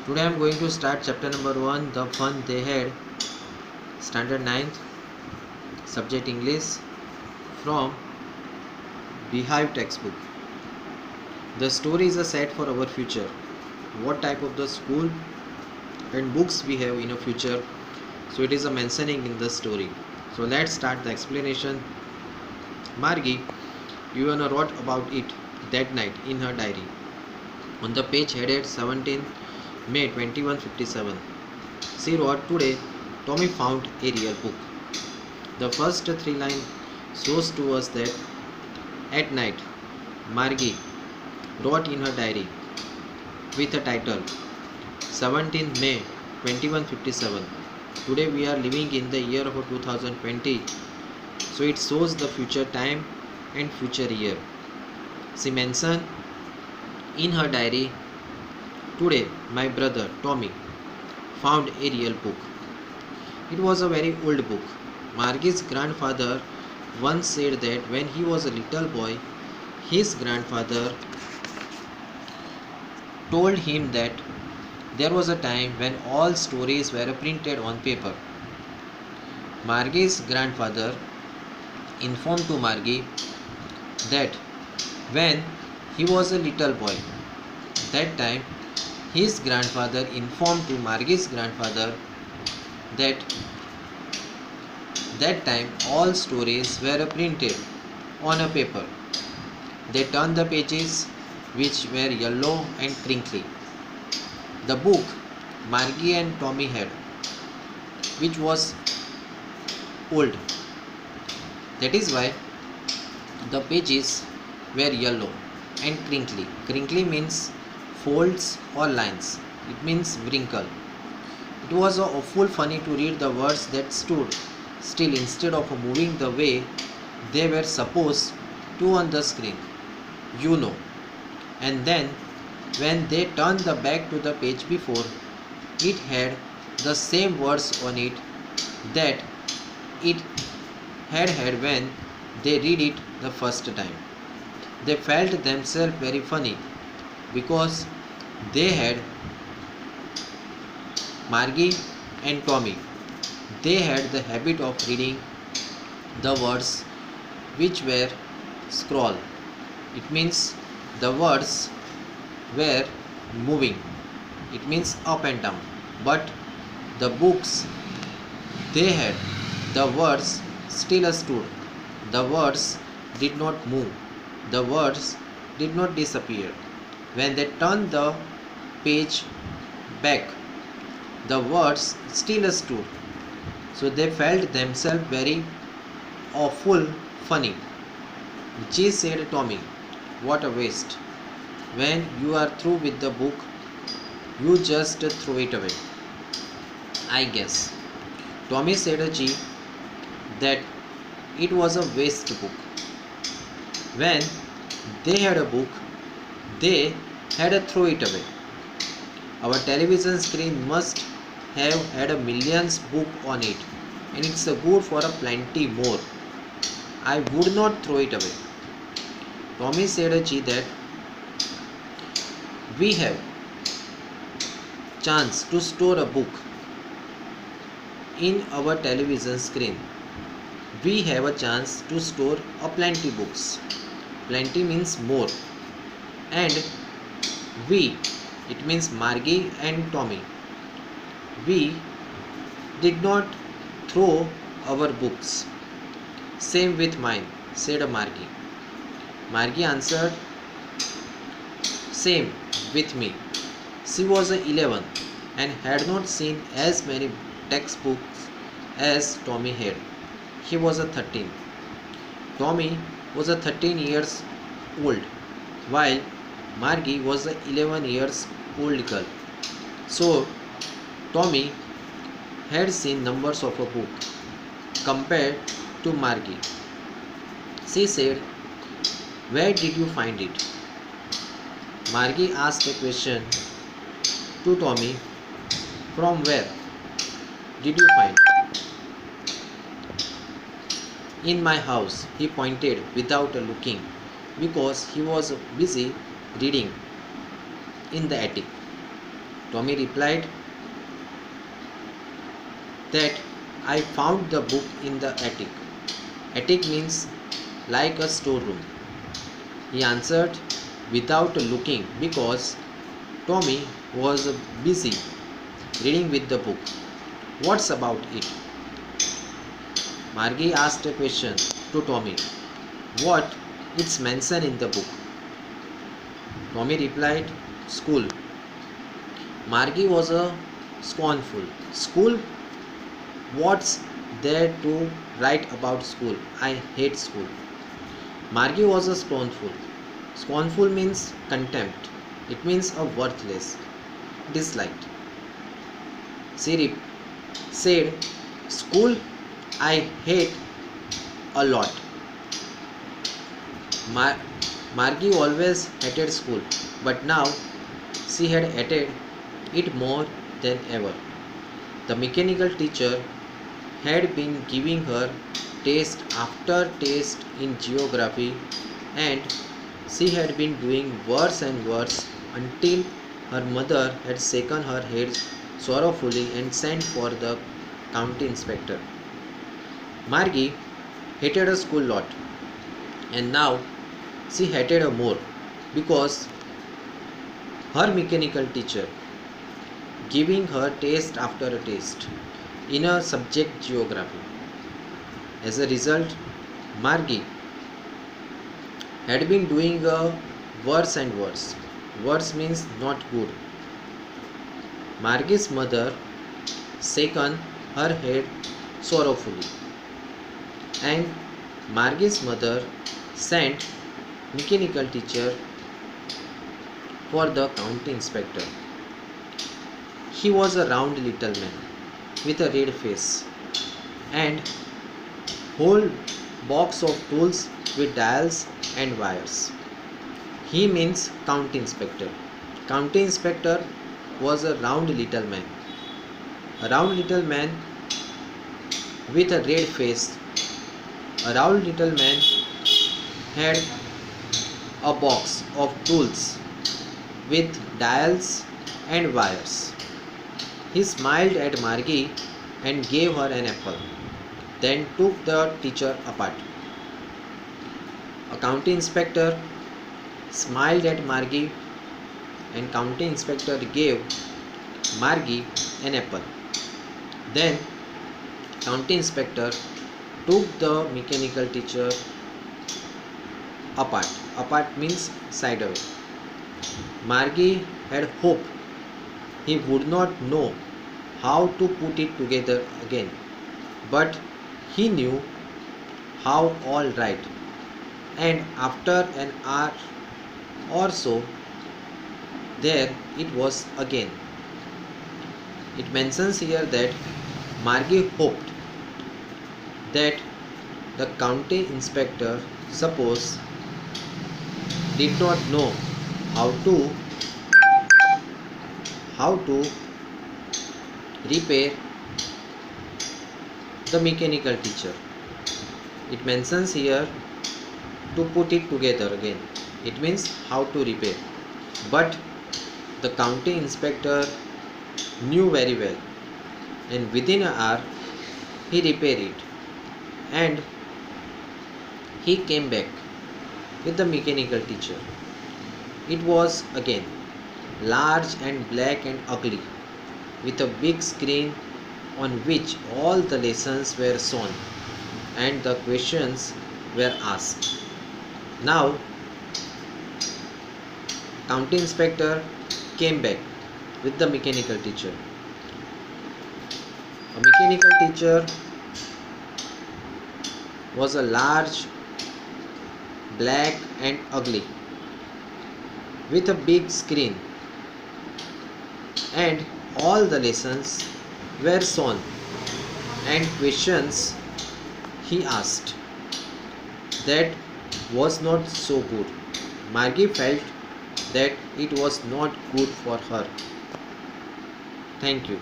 Today I am going to start chapter number 1, The Fun They Had, standard 9th, subject English, from Beehive textbook. The story is a set for our future. What type of the school and books we have in a future, so it is a mentioning in the story. So let's start the explanation. Margie even wrote about it that night in her diary. On the page headed 17 May 2157, she wrote, "Today, Tommy found a real book." The first three lines shows to us that at night, Margie wrote in her diary with a title 17th May 2157. Today we are living in the year of 2020, so it shows the future time and future year. She mentioned in her diary, "Today my brother Tommy found a real book." It was a very old book. Margie's grandfather once said that when he was a little boy, his grandfather told him that there was a time when all stories were printed on paper. Margie's grandfather informed to Margie that when he was a little boy, that time his grandfather informed to Margie's grandfather that time all stories were printed on a paper. They turned the pages, which were yellow and crinkly. The book Margie and Tommy had, which was old. That is why the pages were yellow and crinkly. Crinkly means folds or lines. It means wrinkle. It was awful funny to read the words that stood still instead of moving the way they were supposed to on the screen. You know. And then when they turned the back to the page before, it had the same words on it that it had when they read it the first time. They felt themselves very funny because they had Margie and Tommy. They had the habit of reading the words which were scroll. It means the words were moving. It means up and down. But the books they had, the words still stood. The words did not move. The words did not disappear. When they turned the page back, the words still stood. So they felt themselves very awful funny. "Gee," said Tommy, "what a waste. When you are through with the book, you just throw it away." "I guess," Tommy said, "Gee, that it was a waste book." When they had a book, they had to throw it away. Our television screen must have had a millions book on it, and it's good for a plenty more. I would not throw it away. Tommy said, "Gee, that we have chance to store a book in our television screen. We have a chance to store a plenty books." Plenty means more. And we, it means Margie and Tommy, we did not throw our books. "Same with mine," said Margie. Margie answered, "Same with me." She was 11 and had not seen as many textbooks as Tommy had. He was 13. Tommy was 13 years old, while Margie was 11 years old girl. So Tommy had seen numbers of a book compared to Margie. She said, "Where did you find it?" Margie asked a question to Tommy. "From where did you find it?" "In my house," he pointed without looking, because he was busy reading in the attic. Tommy replied that I found the book in the attic. Attic means like a storeroom. He answered without looking because Tommy was busy reading with the book. What's about it? Margie asked a question to Tommy. What it's mentioned in the book? Tommy replied, School. Margie was a scornful. School? What's there to write about school? I hate school. Margie was a scornful. Scornful means contempt. It means a worthless, disliked. She said, School I hate a lot. Margie always hated school, but now she had hated it more than ever. The mechanical teacher had been giving her test after test in geography, and she had been doing worse and worse until her mother had shaken her head sorrowfully and sent for the county inspector. Margie hated a school lot, and now she hated her more because her mechanical teacher giving her test after a test in a subject geography. As a result, Margie had been doing worse and worse. Worse means not good. Margie's mother shaken her head sorrowfully, and Margie's mother sent mechanical teacher for the county inspector. He was a round little man with a red face and whole box of tools with dials and wires. He means county inspector. County inspector was a round little man. A round little man with a red face. A round little man had a box of tools with dials and wires. He smiled at Margie and gave her an apple, then took the teacher apart. A county inspector smiled at Margie and county inspector gave Margie an apple. Then county inspector took the mechanical teacher apart. Apart means side away. Margie had hoped he would not know how to put it together again, but he knew how all right. And after an hour or so, there it was again. It mentions here that Margie hoped that the county inspector suppose did not know how to repair the mechanical teacher. It mentions here to put it together again. It means how to repair. But the county inspector knew very well, and within an hour he repaired it, and he came back with the mechanical teacher. It was again large and black and ugly, with a big screen on which all the lessons were shown and the questions were asked. Now, county inspector came back with the mechanical teacher. A mechanical teacher was a large, black and ugly, with a big screen, and all the lessons were shown and questions he asked. That was not so good. Margie felt that it was not good for her. Thank you.